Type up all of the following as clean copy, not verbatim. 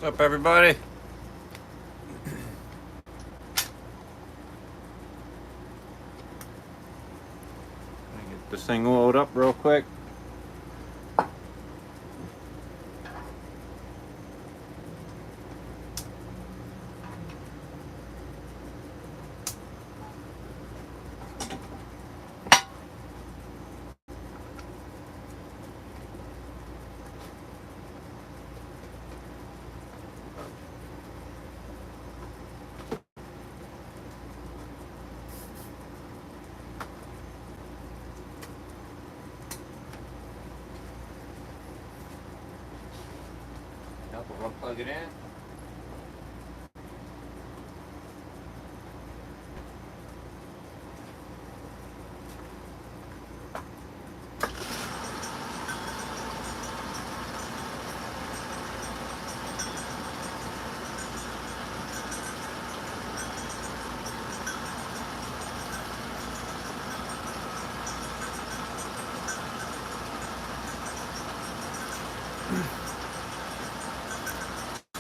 What's up, everybody? Get this thing oiled up real quick. We'll plug it in.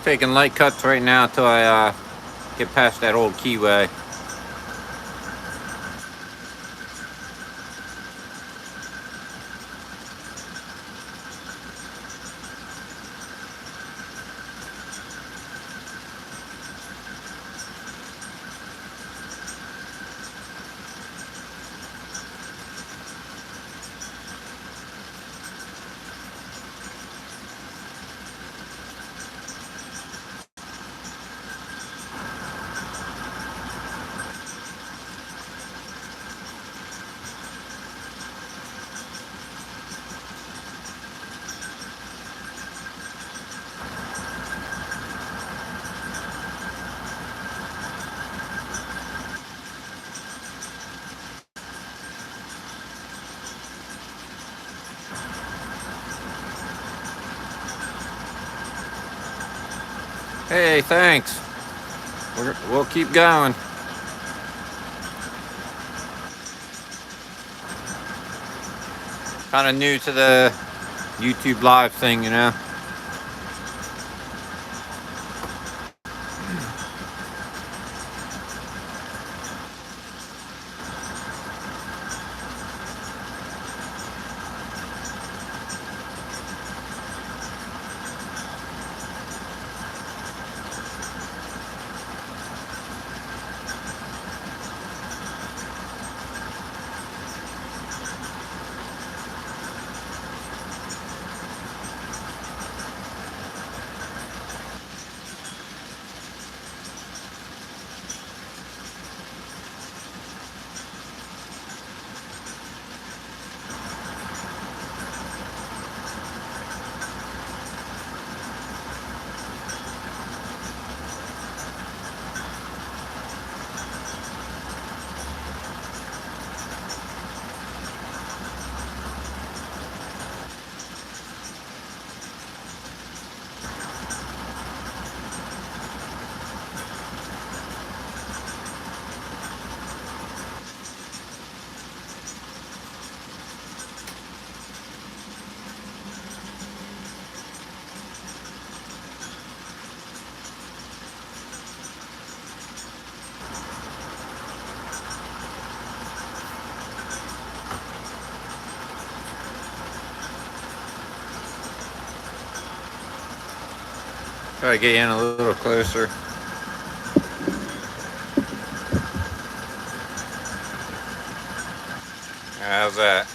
Taking light cuts right now till I get past that old keyway. Hey, thanks. We'll keep going. Kind of new to the YouTube live thing, you know. Try to get in a little closer. How's that?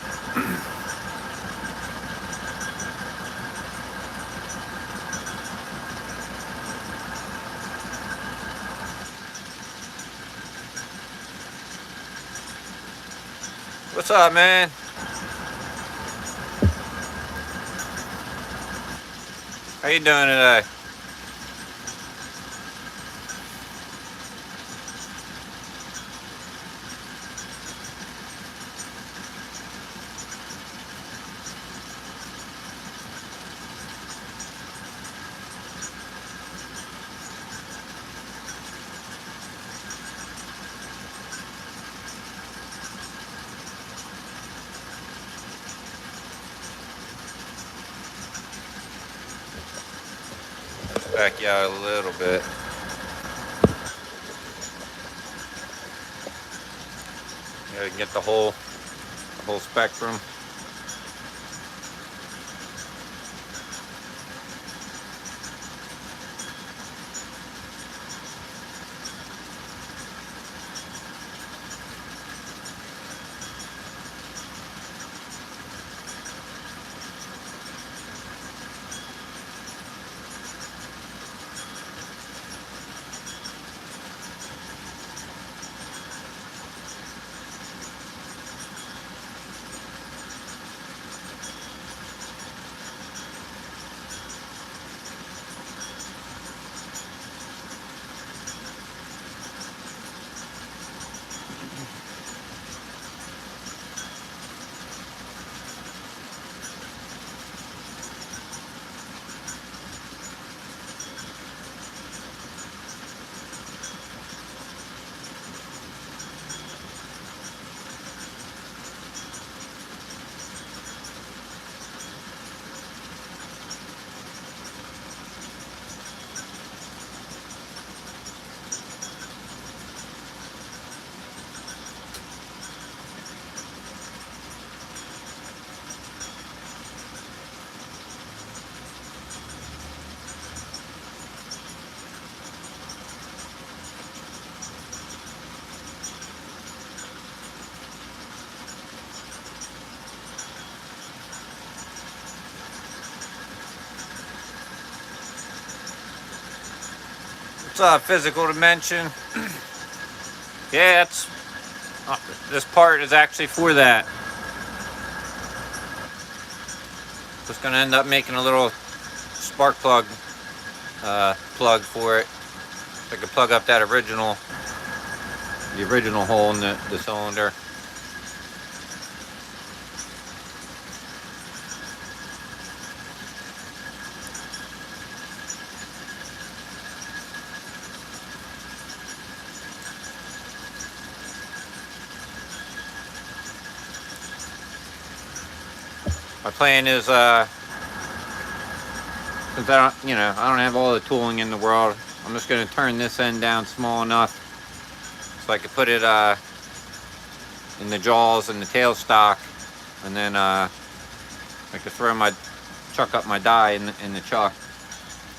What's up, man? How you doing today? back you out a little bit. Yeah, you can get the whole spectrum. What's up, physical dimension? Yeah, it's this part is actually for that. Just gonna end up making a little spark plug plug for it. So I could plug up that the original hole in the cylinder. My plan is, since I don't have all the tooling in the world, I'm just going to turn this end down small enough so I can put it in the jaws and the tailstock, and then I can chuck up my die in the chuck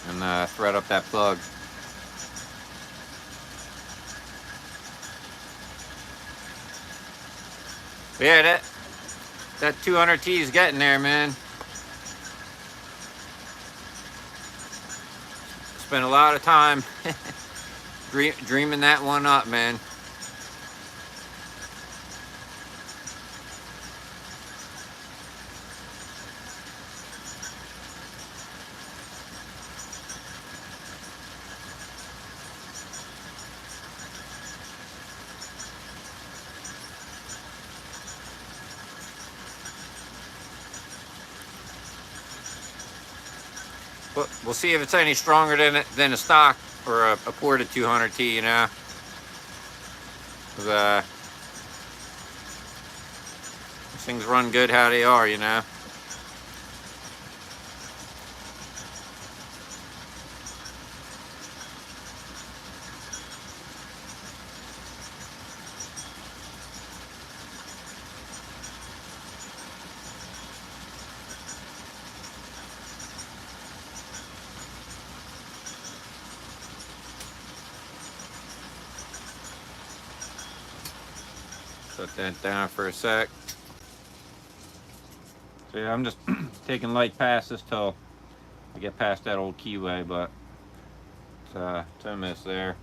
and thread up that plug. But yeah, that 200T is getting there, man. Spent a lot of time dreaming that one up, man. But we'll see if it's any stronger than a stock or a ported 200T, you know. 'Cause, these things run good how they are, you know. Shut that down for a sec. So yeah, I'm just taking light passes till I get past that old keyway, but it's a miss there.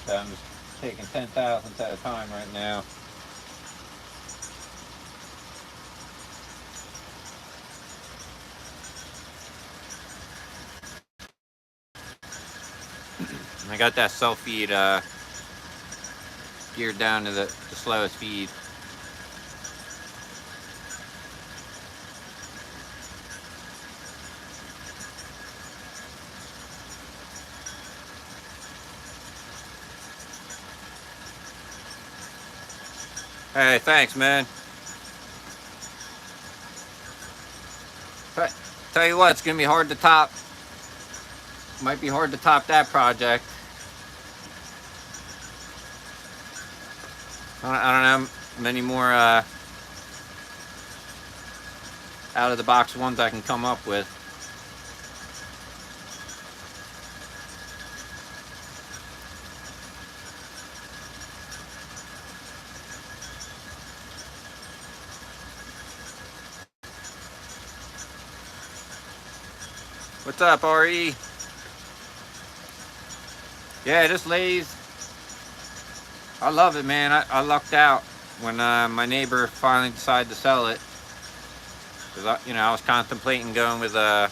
So I'm just taking 10 thousandths at a time right now. I got that self-feed geared down to the slowest feed. Hey, thanks, man. But tell you what, it's gonna be hard to top. Might be hard to top that project. I don't know many more out of the box ones I can come up with. What's up, RE? Yeah, this lathe, I love it, man. I lucked out when my neighbor finally decided to sell it. Cause I was contemplating going with a,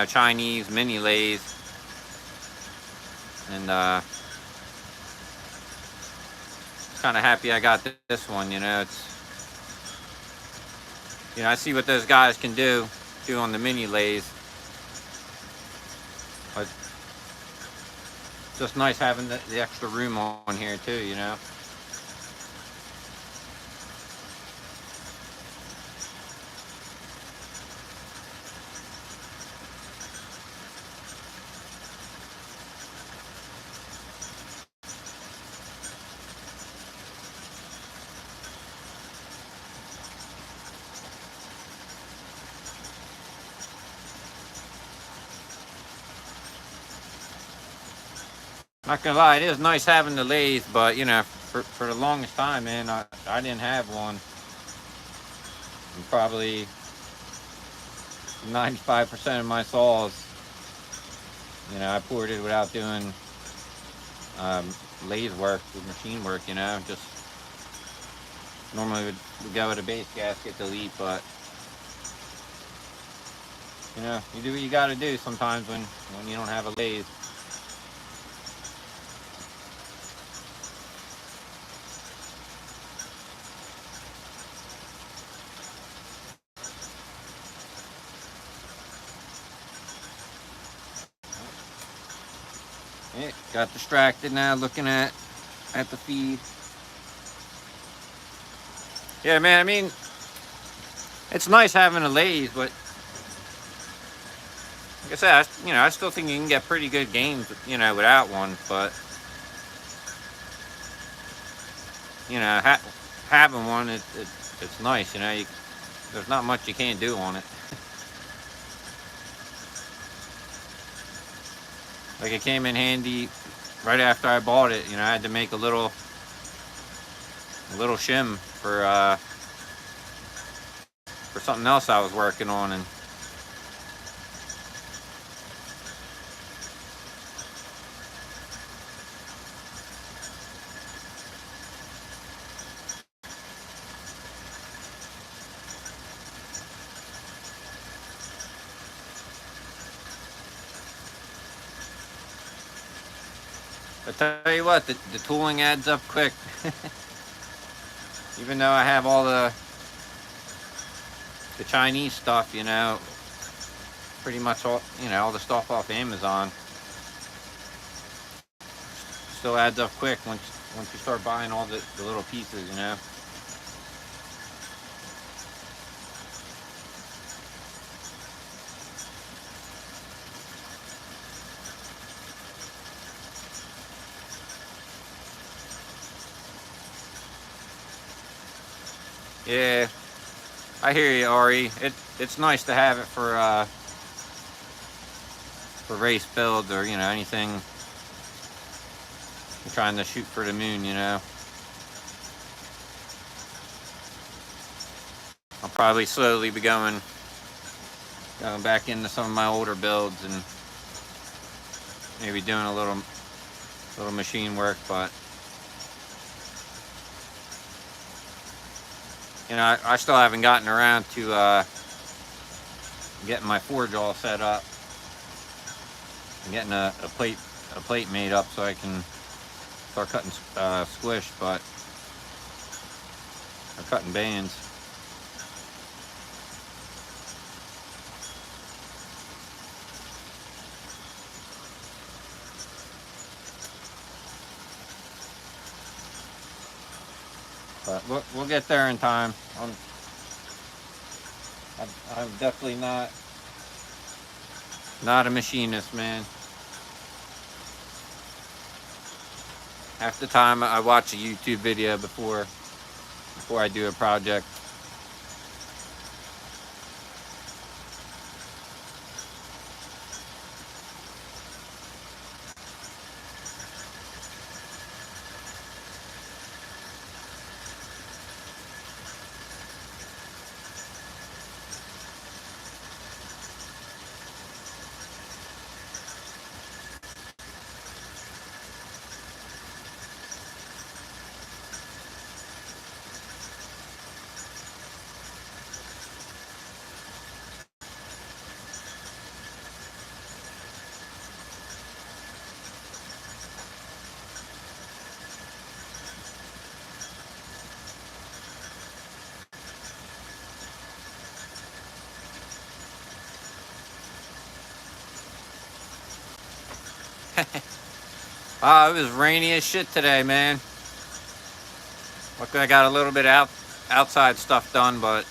Chinese mini lathe, and kind of happy I got this one. I see what those guys can do on the mini lathe. But just nice having the extra room on here too. Not gonna lie, it is nice having the lathe, but for the longest time, man, I didn't have one. And probably 95% of my saws, I poured it without doing lathe work, with machine work. Just normally would go with a base gasket delete, but you do what you got to do sometimes when you don't have a lathe. Yeah, got distracted now looking at the feed. Yeah, man, I mean, it's nice having a lathe, but like I said, I still think you can get pretty good gains, without one. But having one, it's nice. There's not much you can't do on it. Like, it came in handy right after I bought it. I had to make a little shim for something else I was working on, and I tell you what, the tooling adds up quick. Even though I have all the Chinese stuff, pretty much all the stuff off Amazon, still adds up quick once you start buying all the little pieces. Yeah, I hear you, Ari. It's nice to have it for race builds, or anything you're trying to shoot for the moon. I'll probably slowly be going back into some of my older builds and maybe doing a little machine work, but I still haven't gotten around to getting my forge all set up and getting a plate made up so I can start cutting squish, or cutting bands. But we'll get there in time. I'm definitely not a machinist, man. Half the time I watch a YouTube video before I do a project. It was rainy as shit today, man. Luckily I got a little bit outside stuff done, but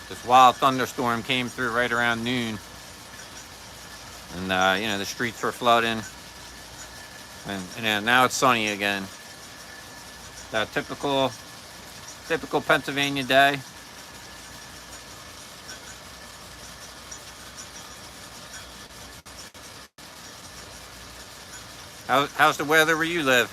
this wild thunderstorm came through right around noon. And you know, the streets were flooding. And now it's sunny again. That typical Pennsylvania day. How's the weather where you live?